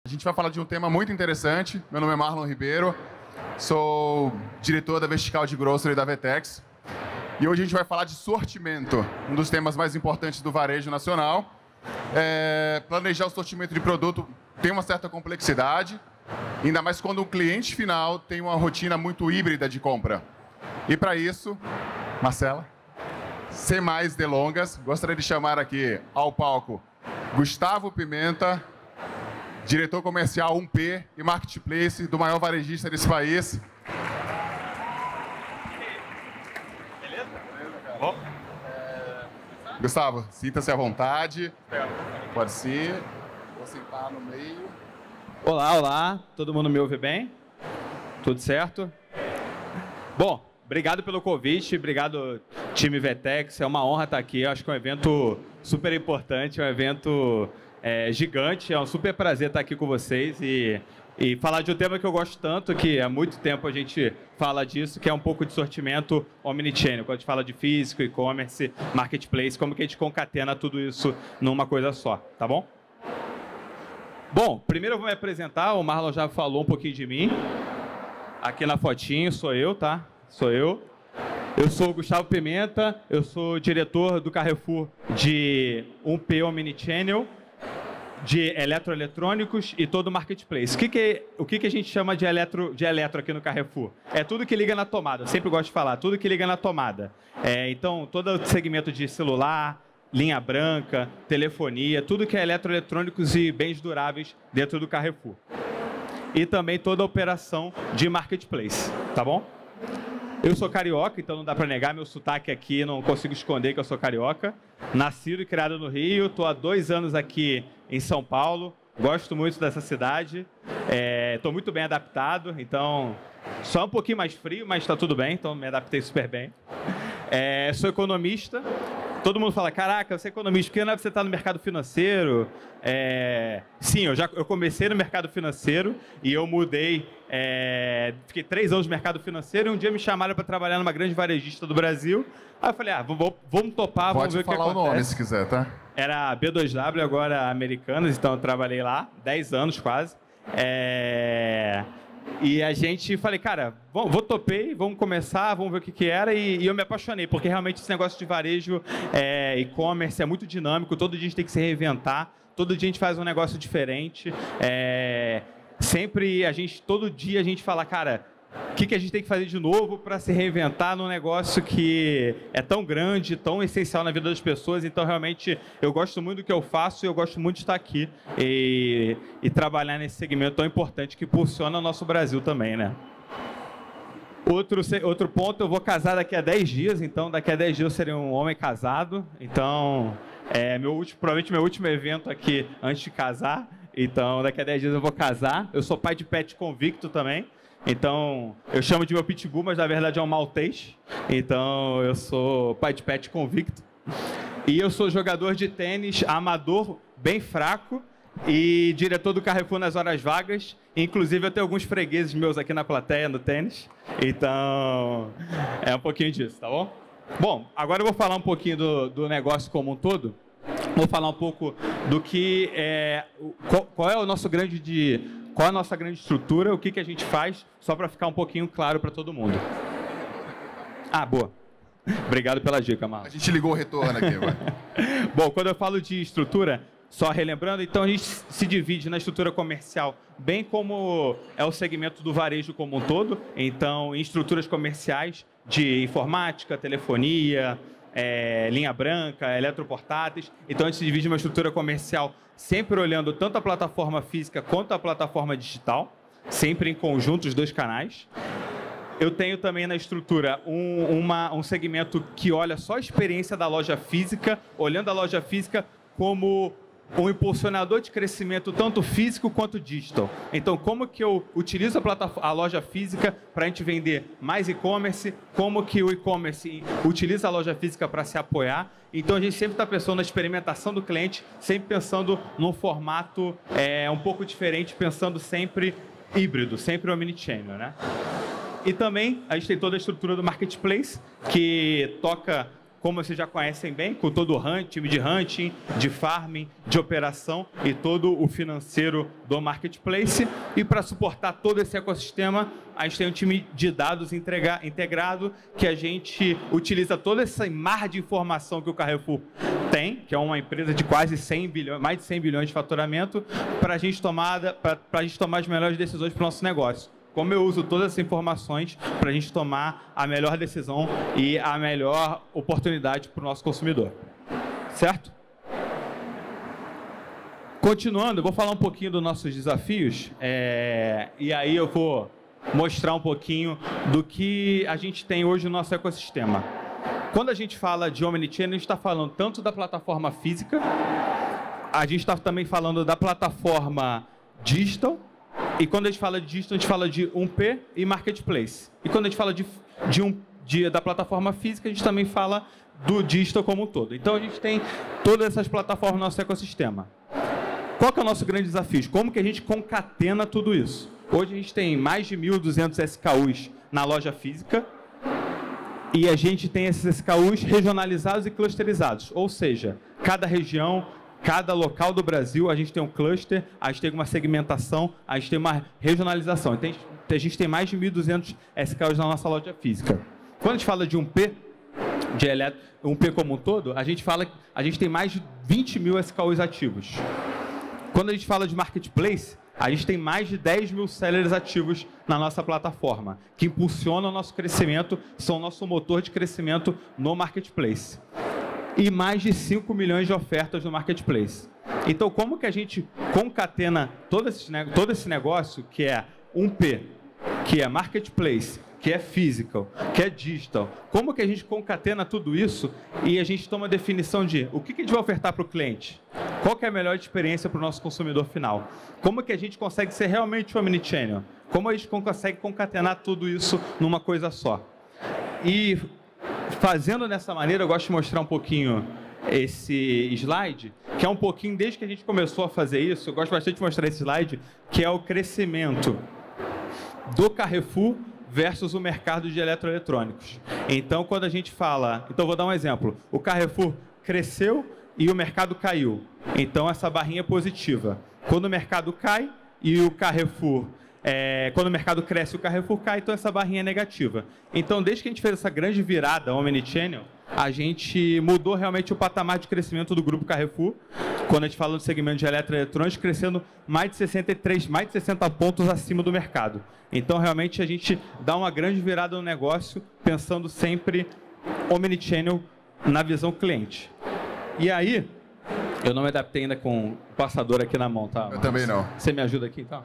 A gente vai falar de um tema muito interessante. Meu nome é Marlon Ribeiro, sou diretor da Vertical de Grocery da Vetex. E hoje a gente vai falar de sortimento, um dos temas mais importantes do varejo nacional. Planejar o sortimento de produto tem uma certa complexidade, ainda mais quando o cliente final tem uma rotina muito híbrida de compra. E para isso, Marcela, sem mais delongas, gostaria de chamar aqui ao palco Gustavo Pimenta, diretor comercial 1P e Marketplace do maior varejista desse país. Beleza? Bom. Gustavo, sinta-se à vontade. Pode ser. Vou sentar no meio. Olá. Todo mundo me ouve bem? Tudo certo? Bom, obrigado pelo convite, obrigado time Vetex, é uma honra estar aqui. Eu acho que é um evento super importante, é um evento gigante, é um super prazer estar aqui com vocês e falar de um tema que eu gosto tanto, que há muito tempo a gente fala disso, que é um pouco de sortimento omnichannel, quando a gente fala de físico, e-commerce, marketplace, como que a gente concatena tudo isso numa coisa só, tá bom? Bom, primeiro eu vou me apresentar, o Marlon já falou um pouquinho de mim, aqui na fotinho sou eu, tá? Sou eu. Eu sou o Gustavo Pimenta, eu sou diretor do Carrefour de 1P Omnichannel, de eletroeletrônicos e todo o marketplace. O que a gente chama de eletro aqui no Carrefour? É tudo que liga na tomada, eu sempre gosto de falar, tudo que liga na tomada. Então, todo o segmento de celular, linha branca, telefonia, tudo que é eletroeletrônicos e bens duráveis dentro do Carrefour. E também toda a operação de marketplace, tá bom? Eu sou carioca, então não dá para negar, meu sotaque aqui, não consigo esconder que eu sou carioca. Nascido e criado no Rio, estou há 2 anos aqui em São Paulo, gosto muito dessa cidade, estou muito bem adaptado, então só um pouquinho mais frio, mas está tudo bem, então me adaptei super bem. Sou economista. Todo mundo fala, caraca, você é economista, por que não é você estar no mercado financeiro? Sim, eu comecei no mercado financeiro e eu mudei, fiquei 3 anos no mercado financeiro e um dia me chamaram para trabalhar numa grande varejista do Brasil. Aí eu falei, vamos topar, vamos ver o que acontece. Pode falar o nome se quiser, tá? Era B2W, agora Americanas, então eu trabalhei lá, 10 anos quase. E a gente, falei, cara, topei, vamos começar, vamos ver o que era, e eu me apaixonei, porque realmente esse negócio de varejo, e-commerce é muito dinâmico, todo dia a gente tem que se reinventar, todo dia a gente faz um negócio diferente, todo dia a gente fala, cara, o que a gente tem que fazer de novo para se reinventar num negócio que é tão grande, tão essencial na vida das pessoas. Então, realmente, eu gosto muito do que eu faço e eu gosto muito de estar aqui e trabalhar nesse segmento tão importante que impulsiona o nosso Brasil também, né? Outro ponto, eu vou casar daqui a 10 dias, então daqui a 10 dias eu serei um homem casado. Então, provavelmente meu último evento aqui antes de casar. Então, daqui a 10 dias eu vou casar. Eu sou pai de pet convicto também. Então, eu chamo de meu pitbull, mas na verdade é um maltês. Então, eu sou pai de pet convicto. E eu sou jogador de tênis amador, bem fraco, e diretor do Carrefour nas horas vagas. Inclusive, eu tenho alguns fregueses meus aqui na plateia, no tênis. Então, é um pouquinho disso, tá bom? Bom, agora eu vou falar um pouquinho do negócio como um todo. Vou falar um pouco do que qual é a nossa grande estrutura, o que a gente faz, só para ficar um pouquinho claro para todo mundo. Boa. Obrigado pela dica, Marlon. A gente ligou o retorno aqui agora. Bom, quando eu falo de estrutura, só relembrando, então a gente se divide na estrutura comercial, bem como é o segmento do varejo como um todo, então em estruturas comerciais de informática, telefonia, linha branca, eletroportáteis. Então a gente se divide uma estrutura comercial sempre olhando tanto a plataforma física quanto a plataforma digital, sempre em conjunto os 2 canais. Eu tenho também na estrutura um segmento que olha só a experiência da loja física, olhando a loja física como um impulsionador de crescimento tanto físico quanto digital. Então, como que eu utilizo a loja física para a gente vender mais e-commerce, como que o e-commerce utiliza a loja física para se apoiar. Então, a gente sempre está pensando na experimentação do cliente, sempre pensando num formato um pouco diferente, pensando sempre híbrido, sempre omnichannel, né? E também a gente tem toda a estrutura do marketplace, que toca como vocês já conhecem bem, com todo o time de hunting, de farming, de operação e todo o financeiro do marketplace. E para suportar todo esse ecossistema, a gente tem um time de dados integrado, que a gente utiliza toda essa mar de informação que o Carrefour tem, que é uma empresa de quase 100 bilhões, mais de 100 bilhões de faturamento, para a gente tomar as melhores decisões para o nosso negócio. Como eu uso todas essas informações para a gente tomar a melhor decisão e a melhor oportunidade para o nosso consumidor. Certo? Continuando, eu vou falar um pouquinho dos nossos desafios, e aí eu vou mostrar um pouquinho do que a gente tem hoje no nosso ecossistema. Quando a gente fala de Omnichannel, a gente está falando tanto da plataforma física, a gente está também falando da plataforma digital, e quando a gente fala de digital, a gente fala de 1P e marketplace. E quando a gente fala da plataforma física, a gente também fala do digital como um todo. Então, a gente tem todas essas plataformas no nosso ecossistema. Qual que é o nosso grande desafio? Como que a gente concatena tudo isso? Hoje, a gente tem mais de 1.200 SKUs na loja física, e a gente tem esses SKUs regionalizados e clusterizados. Ou seja, cada região, cada local do Brasil, a gente tem um cluster, a gente tem uma segmentação, a gente tem uma regionalização. Então, a gente tem mais de 1.200 SKUs na nossa loja física. Quando a gente fala de 1P, um P como um todo, a gente tem mais de 20 mil SKUs ativos. Quando a gente fala de marketplace, a gente tem mais de 10 mil sellers ativos na nossa plataforma, que impulsionam o nosso crescimento, são o nosso motor de crescimento no marketplace. E mais de 5 milhões de ofertas no marketplace. Então, como que a gente concatena todo esse negócio, que é 1P, que é marketplace, que é physical, que é digital, como que a gente concatena tudo isso e a gente toma a definição de o que a gente vai ofertar para o cliente? Qual que é a melhor experiência para o nosso consumidor final? Como que a gente consegue ser realmente omnichannel? Como a gente consegue concatenar tudo isso numa coisa só? E fazendo dessa maneira, eu gosto de mostrar um pouquinho esse slide, que é um pouquinho, desde que a gente começou a fazer isso, eu gosto bastante de mostrar esse slide, que é o crescimento do Carrefour versus o mercado de eletroeletrônicos. Então, quando a gente fala... Então, vou dar um exemplo. O Carrefour cresceu e o mercado caiu. Então, essa barrinha é positiva. Quando o mercado cai e o Carrefour... quando o mercado cresce e o Carrefour cai, então essa barrinha é negativa. Então, desde que a gente fez essa grande virada omnichannel, a gente mudou realmente o patamar de crescimento do grupo Carrefour, quando a gente fala do segmento de eletroeletrônicos, crescendo mais de 60 pontos acima do mercado. Então, realmente, a gente dá uma grande virada no negócio, pensando sempre omnichannel na visão cliente. E aí, eu não me adaptei ainda com o passador aqui na mão, tá? Eu também não. Você me ajuda aqui, então?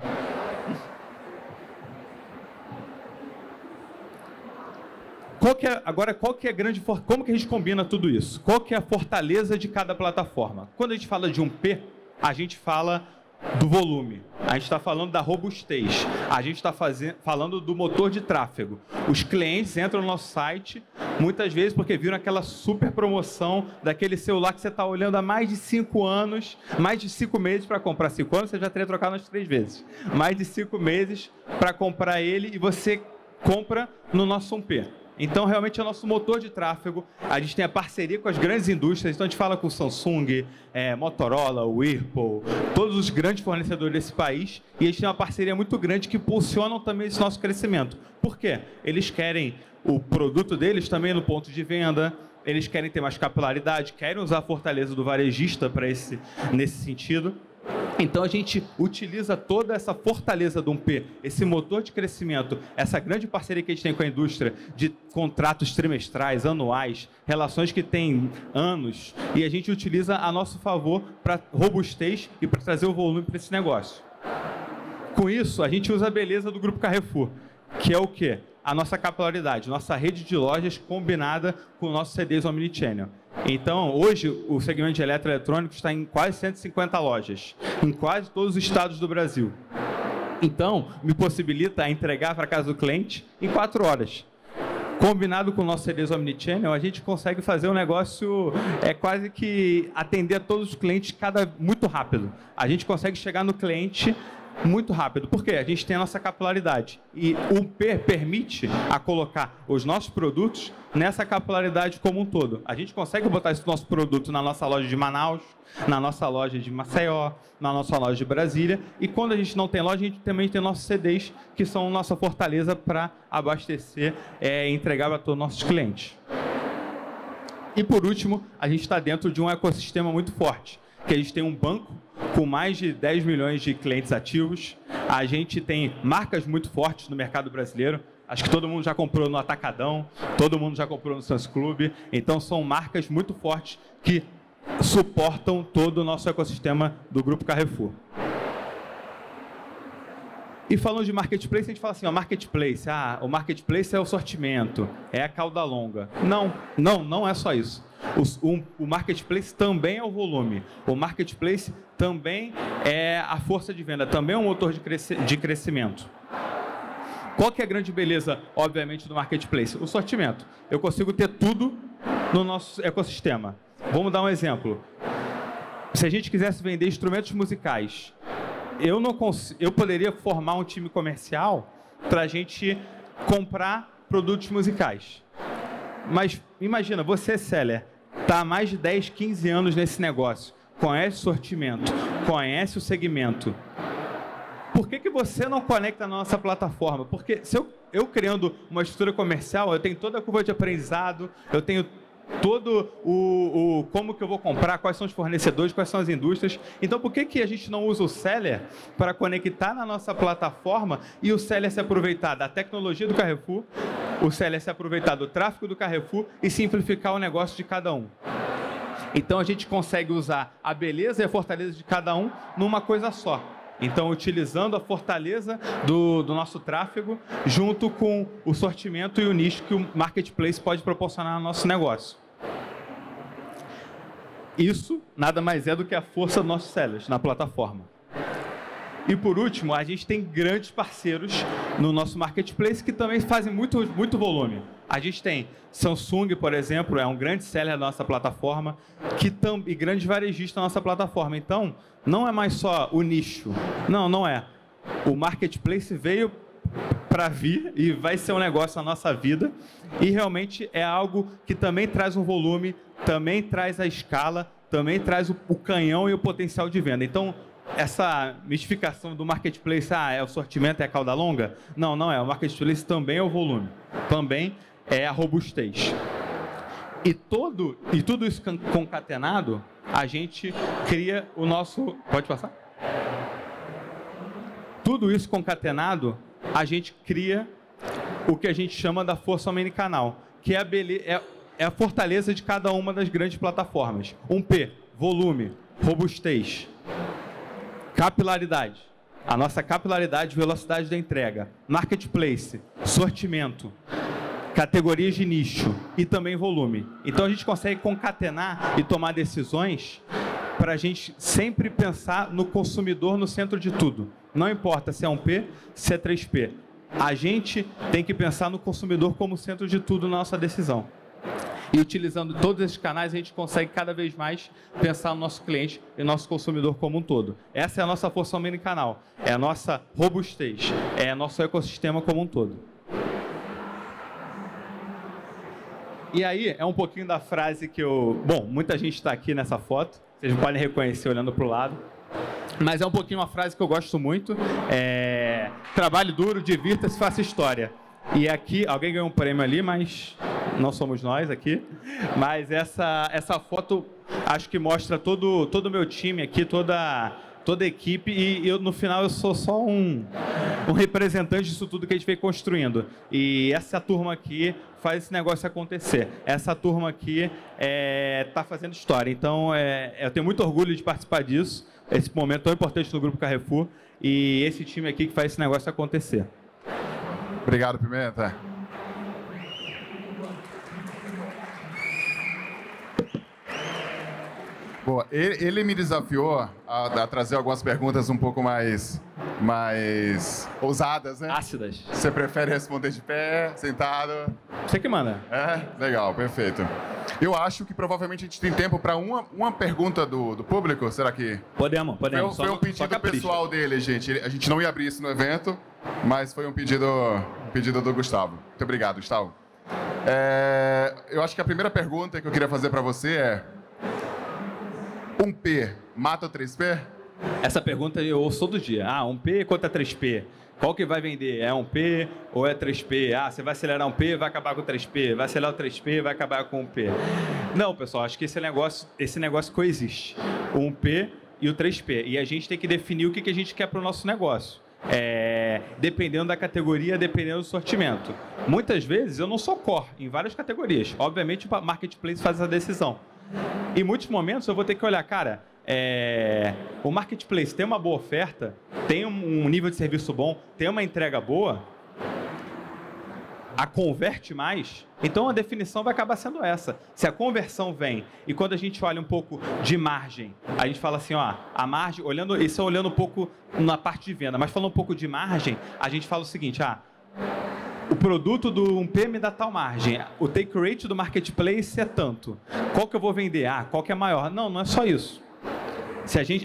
Como que a gente combina tudo isso? Qual que é a fortaleza de cada plataforma? Quando a gente fala de 1P, a gente fala do volume, a gente está falando da robustez, a gente está falando do motor de tráfego. Os clientes entram no nosso site, muitas vezes porque viram aquela super promoção daquele celular que você está olhando há mais de 5 anos, mais de 5 meses para comprar. 5 anos você já teria trocado umas 3 vezes. Mais de 5 meses para comprar ele e você compra no nosso 1P. Então, realmente, é o nosso motor de tráfego. A gente tem a parceria com as grandes indústrias. Então, a gente fala com o Samsung, Motorola, Whirlpool, todos os grandes fornecedores desse país. E a gente tem uma parceria muito grande que impulsionam também esse nosso crescimento. Por quê? Eles querem o produto deles também no ponto de venda. Eles querem ter mais capilaridade, querem usar a fortaleza do varejista nesse sentido. Então, a gente utiliza toda essa fortaleza do 1P, esse motor de crescimento, essa grande parceria que a gente tem com a indústria, de contratos trimestrais, anuais, relações que têm anos, e a gente utiliza a nosso favor para robustez e para trazer o volume para esse negócio. Com isso, a gente usa a beleza do Grupo Carrefour, que é o quê? A nossa capilaridade, nossa rede de lojas combinada com o nosso CDs Omnichannel. Então, hoje, o segmento de eletroeletrônicos está em quase 150 lojas, em quase todos os estados do Brasil. Então, me possibilita entregar para casa do cliente em 4 horas. Combinado com o nosso CDs Omnichannel, a gente consegue fazer um negócio, quase que atender a todos os clientes muito rápido. A gente consegue chegar no cliente muito rápido. Por quê? A gente tem a nossa capilaridade. E o P permite a colocar os nossos produtos nessa capilaridade como um todo. A gente consegue botar esse nosso produto na nossa loja de Manaus, na nossa loja de Maceió, na nossa loja de Brasília. E quando a gente não tem loja, a gente também tem nossos CDs, que são nossa fortaleza para abastecer e entregar para todos os nossos clientes. E por último, a gente está dentro de um ecossistema muito forte, que a gente tem um banco com mais de 10 milhões de clientes ativos. A gente tem marcas muito fortes no mercado brasileiro. Acho que todo mundo já comprou no Atacadão, todo mundo já comprou no Sam's Club. Então, são marcas muito fortes que suportam todo o nosso ecossistema do Grupo Carrefour. E falando de marketplace, a gente fala assim, ó, marketplace, o marketplace é o sortimento, é a cauda longa. Não é só isso. O marketplace também é o volume. O marketplace também é a força de venda, também é um motor de crescimento. Qual que é a grande beleza, obviamente, do marketplace? O sortimento. Eu consigo ter tudo no nosso ecossistema. Vamos dar um exemplo. Se a gente quisesse vender instrumentos musicais, eu poderia formar um time comercial para a gente comprar produtos musicais. Mas imagina, você, seller, está há mais de 10, 15 anos nesse negócio, conhece o sortimento, conhece o segmento. Por que você não conecta na nossa plataforma? Porque se eu criando uma estrutura comercial, eu tenho toda a curva de aprendizado, eu tenho todo como que eu vou comprar, quais são os fornecedores, quais são as indústrias. Então, por que a gente não usa o seller para conectar na nossa plataforma e o seller se aproveitar da tecnologia do Carrefour, o seller se aproveitar do tráfego do Carrefour e simplificar o negócio de cada um? Então, a gente consegue usar a beleza e a fortaleza de cada um numa coisa só. Então, utilizando a fortaleza do nosso tráfego junto com o sortimento e o nicho que o marketplace pode proporcionar no nosso negócio. Isso nada mais é do que a força dos nossos sellers na plataforma. E por último, a gente tem grandes parceiros no nosso marketplace que também fazem muito volume. A gente tem Samsung, por exemplo, é um grande seller da nossa plataforma, e grandes varejistas da nossa plataforma. Então, não é mais só o nicho. Não é. O marketplace veio para vir e vai ser um negócio na nossa vida. E realmente é algo que também traz um volume, também traz a escala, também traz o canhão e o potencial de venda. Então, essa mistificação do marketplace, é o sortimento, é a cauda longa? Não é. O marketplace também é o volume. Também é a robustez. E tudo isso concatenado, a gente cria o nosso... Pode passar? Tudo isso concatenado, a gente cria o que a gente chama da força omnicanal, que é a fortaleza de cada uma das grandes plataformas. Um P, volume, robustez, capilaridade. A nossa capilaridade, velocidade da entrega, marketplace, sortimento, categorias de nicho e também volume. Então, a gente consegue concatenar e tomar decisões para a gente sempre pensar no consumidor no centro de tudo. Não importa se é um P, se é 3P. A gente tem que pensar no consumidor como centro de tudo na nossa decisão. E utilizando todos esses canais, a gente consegue cada vez mais pensar no nosso cliente e no nosso consumidor como um todo. Essa é a nossa força omnicanal, é a nossa robustez, é o nosso ecossistema como um todo. E aí, é um pouquinho da frase que muita gente está aqui nessa foto, vocês podem reconhecer olhando para o lado, mas é um pouquinho uma frase que eu gosto muito, trabalhe duro, divirta-se, faça história. E aqui, alguém ganhou um prêmio ali, mas não somos nós aqui, mas essa foto acho que mostra todo o meu time aqui, toda a equipe, e no final eu sou só um representante disso tudo que a gente veio construindo. E essa turma aqui faz esse negócio acontecer. Essa turma aqui está fazendo história. Então, eu tenho muito orgulho de participar disso, esse momento tão importante no Grupo Carrefour, e esse time aqui que faz esse negócio acontecer. Obrigado, Pimenta. Bom, ele me desafiou a trazer algumas perguntas um pouco mais ousadas, né? Ácidas. Você prefere responder de pé, sentado? Você que manda. Legal, perfeito. Eu acho que provavelmente a gente tem tempo para uma pergunta do público. Será que... Podemos. Foi um pedido pessoal dele, gente. A gente não ia abrir isso no evento, mas foi um pedido do Gustavo. Muito obrigado, Gustavo. Eu acho que a primeira pergunta que eu queria fazer para você é: 1P mata o 3P? Essa pergunta eu ouço todo dia. 1P contra 3P. Qual que vai vender? É 1P ou é 3P? Você vai acelerar 1P, vai acabar com o 3P. Vai acelerar o 3P, vai acabar com o 1P. Não, pessoal, acho que esse negócio coexiste. O 1P e o 3P. E a gente tem que definir o que a gente quer para o nosso negócio. Dependendo da categoria, dependendo do sortimento. Muitas vezes eu não sou core em várias categorias. Obviamente o marketplace faz essa decisão. Em muitos momentos eu vou ter que olhar, cara, o marketplace tem uma boa oferta, tem um nível de serviço bom, tem uma entrega boa, a converte mais, então a definição vai acabar sendo essa. Se a conversão vem, e quando a gente olha um pouco de margem, a gente fala assim, a margem, olhando um pouco na parte de venda, mas falando um pouco de margem, a gente fala o seguinte, o produto do 1P me dá tal margem, o take rate do marketplace é tanto, qual que eu vou vender? Qual que é maior? Não é só isso.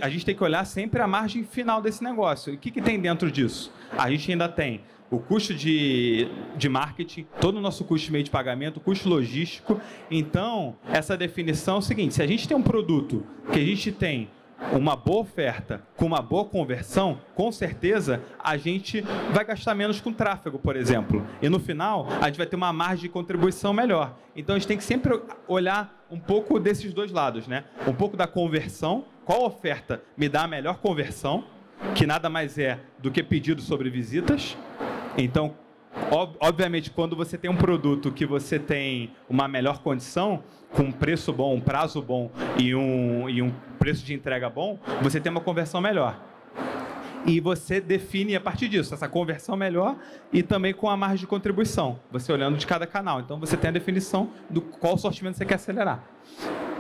A gente tem que olhar sempre a margem final desse negócio. E o que tem dentro disso? A gente ainda tem o custo de marketing, todo o nosso custo de meio de pagamento, o custo logístico. Então, essa definição é o seguinte, se a gente tem um produto que a gente tem uma boa oferta com uma boa conversão, com certeza a gente vai gastar menos com tráfego, por exemplo. E no final, a gente vai ter uma margem de contribuição melhor. Então, a gente tem que sempre olhar um pouco desses dois lados, né? Um pouco da conversão, qual oferta me dá a melhor conversão, que nada mais é do que pedido sobre visitas. Então, obviamente, quando você tem um produto que você tem uma melhor condição, com um preço bom, um prazo bom e um preço de entrega bom, você tem uma conversão melhor. E você define a partir disso, essa conversão melhor e também com a margem de contribuição, você olhando de cada canal. Então, você tem a definição do qual sortimento você quer acelerar.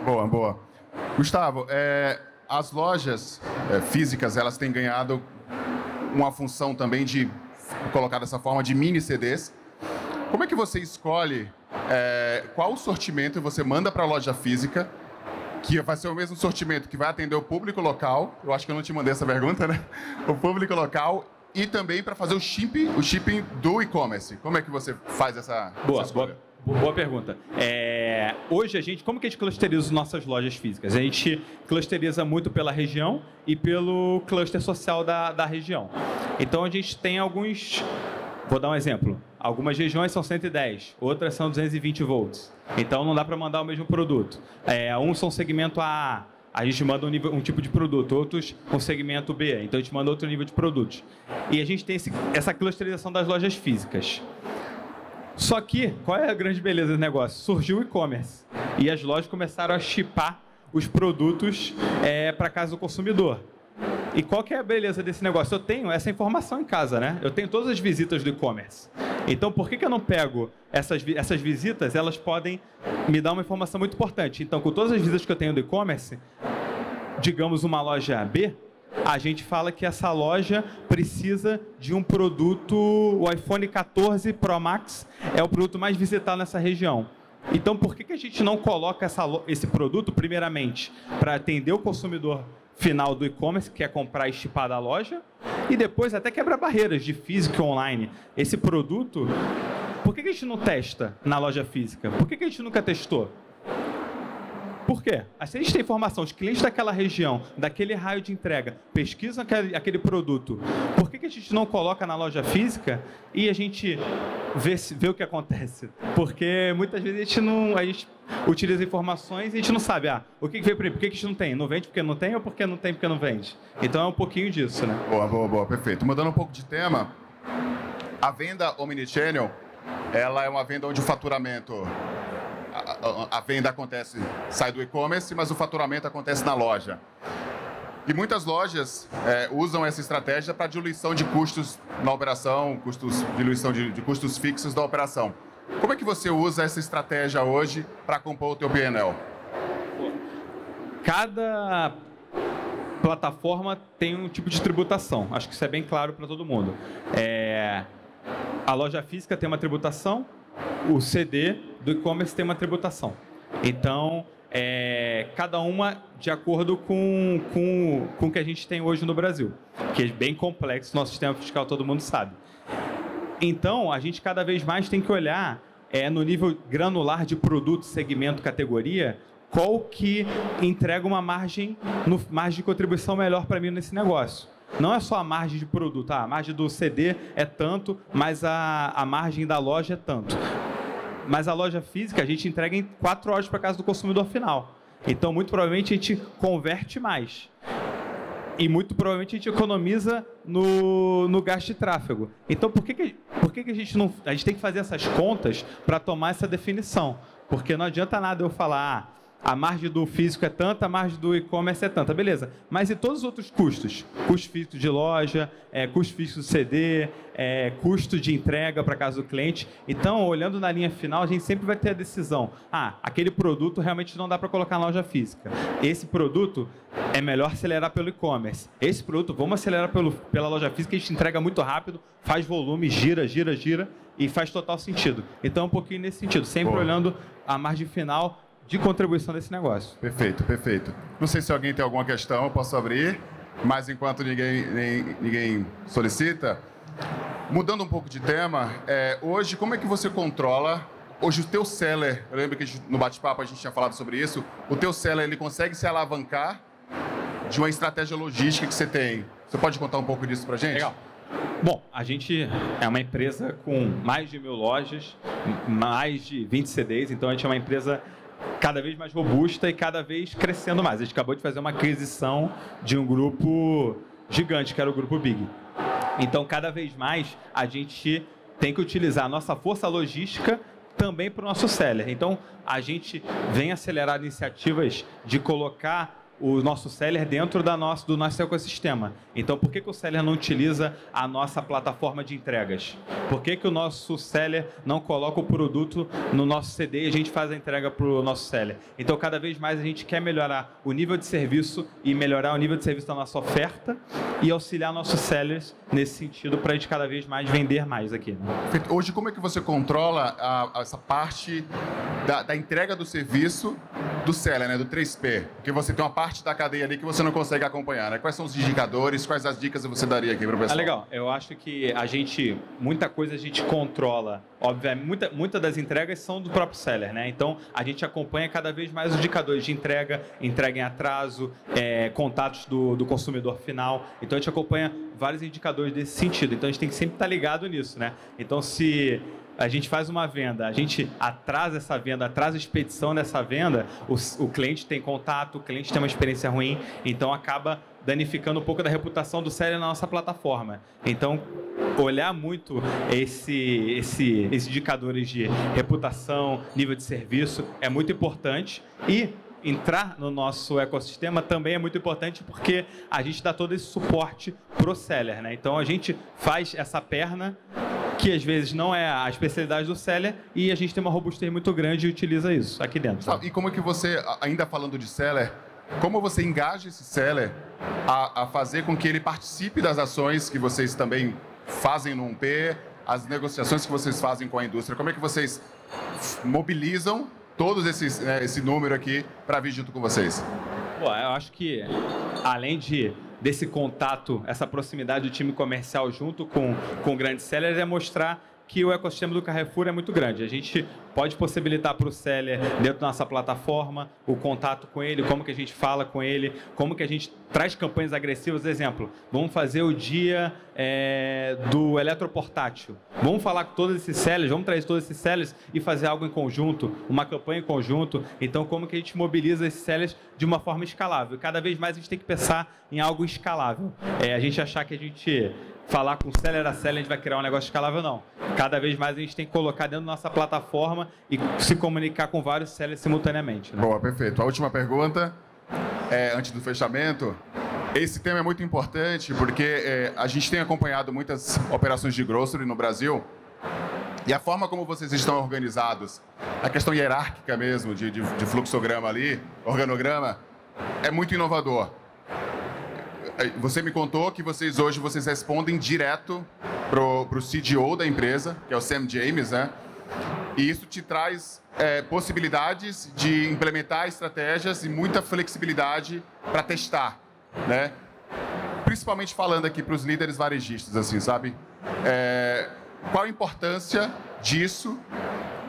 Boa. Gustavo, as lojas físicas, elas têm ganhado uma função também de, colocar dessa forma, de mini CDs. Como é que você escolhe qual o sortimento você manda para a loja física, que vai ser o mesmo sortimento que vai atender o público local? Eu acho que eu não te mandei essa pergunta, né? O público local, e também para fazer o shipping do e-commerce. Como é que você faz essa escolha? Boa pergunta. Hoje, como que a gente clusteriza as nossas lojas físicas? A gente clusteriza muito pela região e pelo cluster social da região. Então, a gente tem alguns... Vou dar um exemplo. Algumas regiões são 110, outras são 220 volts. Então, não dá para mandar o mesmo produto. Uns são segmento A, a gente manda um tipo de produto, outros com segmento B, então a gente manda outro nível de produtos. E a gente tem essa clusterização das lojas físicas. Só que, qual é a grande beleza do negócio? Surgiu o e-commerce e as lojas começaram a shippar os produtos para casa do consumidor. E qual que é a beleza desse negócio? Eu tenho essa informação em casa, né? Eu tenho todas as visitas do e-commerce. Então, por que eu não pego essas visitas? Elas podem me dar uma informação muito importante. Então, com todas as visitas que eu tenho do e-commerce, digamos uma loja B, a gente fala que essa loja precisa de um produto, o iPhone 14 Pro Max é o produto mais visitado nessa região. Então, por que a gente não coloca esse produto, primeiramente, para atender o consumidor final do e-commerce, que é comprar e shippar da loja, e depois até quebra barreiras de físico e online. Esse produto, por que a gente não testa na loja física? Por que a gente nunca testou? Por quê? Se a gente tem informação, os clientes daquela região, daquele raio de entrega, pesquisam aquele produto, por que a gente não coloca na loja física e a gente vê o que acontece? Porque muitas vezes a gente utiliza informações e a gente não sabe, o que veio primeiro, por que a gente não tem? Não vende porque não tem ou porque não tem porque não vende? Então é um pouquinho disso, né? Boa, perfeito. Mudando um pouco de tema, a venda omnichannel, ela é uma venda onde o faturamento... A venda sai do e-commerce, mas o faturamento acontece na loja. E muitas lojas usam essa estratégia para diluição de custos na operação, diluição de custos fixos da operação. Como é que você usa essa estratégia hoje para compor o teu P&L? Cada plataforma tem um tipo de tributação. Acho que isso é bem claro para todo mundo. A loja física tem uma tributação, o CD do e-commerce tem uma tributação. Então, cada uma de acordo com o que a gente tem hoje no Brasil, que é bem complexo, nosso sistema fiscal todo mundo sabe. Então, a gente cada vez mais tem que olhar no nível granular de produto, segmento, categoria, qual que entrega uma margem de contribuição melhor para mim nesse negócio. Não é só a margem de produto, a margem do CD é tanto, mas a margem da loja é tanto. Mas a loja física a gente entrega em 4 horas para casa do consumidor final. Então, muito provavelmente, a gente converte mais. E muito provavelmente a gente economiza no gasto de tráfego. Então, por que a gente não... A gente tem que fazer essas contas para tomar essa definição. Porque não adianta nada eu falar, a margem do físico é tanta, a margem do e-commerce é tanta. Beleza, mas e todos os outros custos? Custo fixo de loja, custo fixo do CD, custo de entrega para casa do cliente. Então, olhando na linha final, a gente sempre vai ter a decisão. Aquele produto realmente não dá para colocar na loja física. Esse produto é melhor acelerar pelo e-commerce. Esse produto, vamos acelerar pela loja física, a gente entrega muito rápido, faz volume, gira e faz total sentido. Então, um pouquinho nesse sentido, sempre olhando a margem final de contribuição desse negócio. Perfeito, perfeito. Não sei se alguém tem alguma questão, eu posso abrir, mas enquanto ninguém solicita, mudando um pouco de tema, hoje, como é que você controla, hoje o teu seller, eu lembro que no bate-papo a gente tinha falado sobre isso, o teu seller, ele consegue se alavancar de uma estratégia logística que você tem. Você pode contar um pouco disso pra gente? Legal. Bom, a gente é uma empresa com mais de 1.000 lojas, mais de 20 CDs, então a gente é uma empresa cada vez mais robusta e cada vez crescendo mais. A gente acabou de fazer uma aquisição de um grupo gigante, que era o Grupo Big. Então, cada vez mais, a gente tem que utilizar a nossa força logística também para o nosso seller. Então, a gente vem acelerar iniciativas de colocar o nosso seller dentro do nosso ecossistema. Então, por que o seller não utiliza a nossa plataforma de entregas? Por que o nosso seller não coloca o produto no nosso CD e a gente faz a entrega para o nosso seller? Então, cada vez mais a gente quer melhorar o nível de serviço e melhorar o nível de serviço da nossa oferta e auxiliar nossos sellers nesse sentido para a gente cada vez mais vender mais aqui. Né? Hoje, como é que você controla essa parte da entrega do serviço do seller, né, do 3P? Porque você tem uma parte da cadeia ali que você não consegue acompanhar, né? Quais são os indicadores, quais as dicas você daria aqui para o pessoal? Legal. Eu acho que muita coisa a gente controla. Obviamente, muitas das entregas são do próprio seller, né? Então, a gente acompanha cada vez mais os indicadores de entrega em atraso, contatos do consumidor final. Então, a gente acompanha vários indicadores desse sentido. Então, a gente tem que sempre estar ligado nisso, né? Então, se a gente faz uma venda, a gente atrasa essa venda, atrasa a expedição dessa venda, o cliente tem contato, o cliente tem uma experiência ruim, então acaba danificando um pouco da reputação do seller na nossa plataforma. Então, olhar muito esses indicadores de reputação, nível de serviço, é muito importante. E entrar no nosso ecossistema também é muito importante porque a gente dá todo esse suporte para o seller, né? Então, a gente faz essa perna que às vezes não é a especialidade do seller e a gente tem uma robustez muito grande e utiliza isso aqui dentro. E como é que você, ainda falando de seller, como você engaja esse seller a fazer com que ele participe das ações que vocês também fazem no 1P, as negociações que vocês fazem com a indústria? Como é que vocês mobilizam todos esse número aqui para vir junto com vocês? Bom, eu acho que além desse contato, essa proximidade do time comercial junto com o grande seller, é mostrar que o ecossistema do Carrefour é muito grande. A gente pode possibilitar para o seller, dentro da nossa plataforma, o contato com ele, como que a gente fala com ele, como que a gente traz campanhas agressivas. Exemplo, vamos fazer o dia do eletroportátil. Vamos falar com todos esses sellers, vamos trazer todos esses sellers e fazer algo em conjunto, uma campanha em conjunto. Então, como que a gente mobiliza esses sellers de uma forma escalável? Cada vez mais a gente tem que pensar em algo escalável. A gente achar que a gente falar com seller a seller, a gente vai criar um negócio escalável, não. Cada vez mais a gente tem que colocar dentro da nossa plataforma e se comunicar com vários sellers simultaneamente. Né? Boa, perfeito. A última pergunta, antes do fechamento. Esse tema é muito importante porque a gente tem acompanhado muitas operações de grocery no Brasil e a forma como vocês estão organizados, a questão hierárquica mesmo, de fluxograma ali, organograma, é muito inovador. Você me contou que vocês respondem direto pro CDO da empresa, que é o Sam James, né? E isso te traz possibilidades de implementar estratégias e muita flexibilidade para testar, né? Principalmente falando aqui para os líderes varejistas, assim, sabe? Qual a importância disso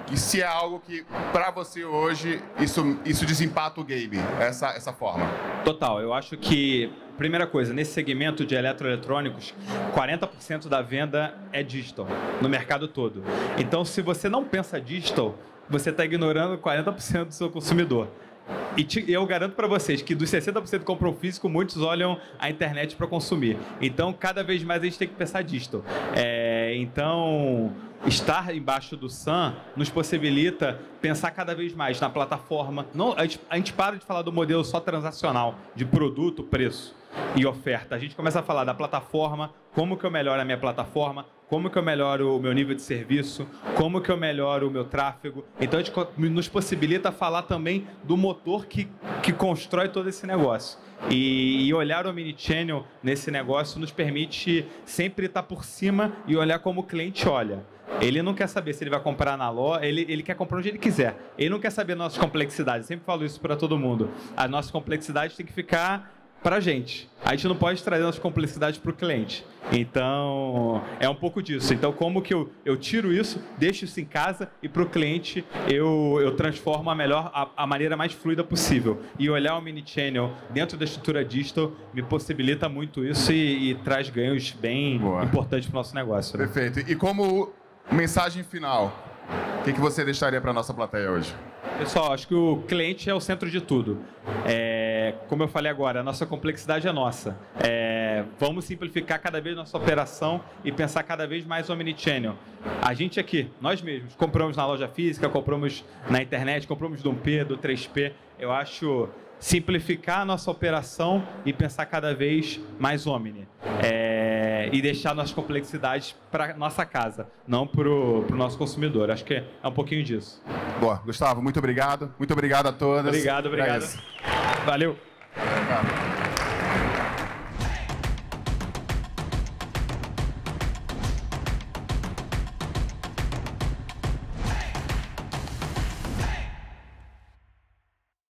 e se é algo que, para você hoje, isso desempata o game, essa forma? Total, eu acho que, primeira coisa, nesse segmento de eletroeletrônicos, 40% da venda é digital, no mercado todo. Então, se você não pensa digital, você está ignorando 40% do seu consumidor. E eu garanto para vocês que dos 60% que compram físico, muitos olham a internet para consumir. Então, cada vez mais a gente tem que pensar digital. Então, estar embaixo do SAM nos possibilita pensar cada vez mais na plataforma. Não, a gente para de falar do modelo só transacional, de produto, preço e oferta. A gente começa a falar da plataforma, como que eu melhoro a minha plataforma, como que eu melhoro o meu nível de serviço, como que eu melhoro o meu tráfego. Então, a gente nos possibilita falar também do motor que constrói todo esse negócio. E olhar o Omnichannel nesse negócio nos permite sempre estar por cima e olhar como o cliente olha. Ele não quer saber se ele vai comprar na loja, ele quer comprar onde ele quiser. Ele não quer saber nossas complexidades. Eu sempre falo isso para todo mundo. As nossas complexidades têm que ficar para a gente. A gente não pode trazer nossas complexidades para o cliente. Então, é um pouco disso. Então, como que eu tiro isso, deixo isso em casa e para o cliente eu transformo a maneira mais fluida possível. E olhar o Omnichannel dentro da estrutura digital me possibilita muito isso e traz ganhos bem importantes para o nosso negócio. Né? Perfeito. E como mensagem final, o que você deixaria para a nossa plateia hoje? Pessoal, acho que o cliente é o centro de tudo. Como eu falei agora, a nossa complexidade é nossa. Vamos simplificar cada vez nossa operação e pensar cada vez mais omnichannel. A gente aqui, nós mesmos, compramos na loja física, compramos na internet, compramos do 1P, do 3P. Eu acho simplificar a nossa operação e pensar cada vez mais omni. E deixar nossas complexidades para nossa casa, não para o nosso consumidor. Acho que é um pouquinho disso. Boa. Gustavo, muito obrigado. Muito obrigado a todas. Obrigado. Valeu. Obrigado.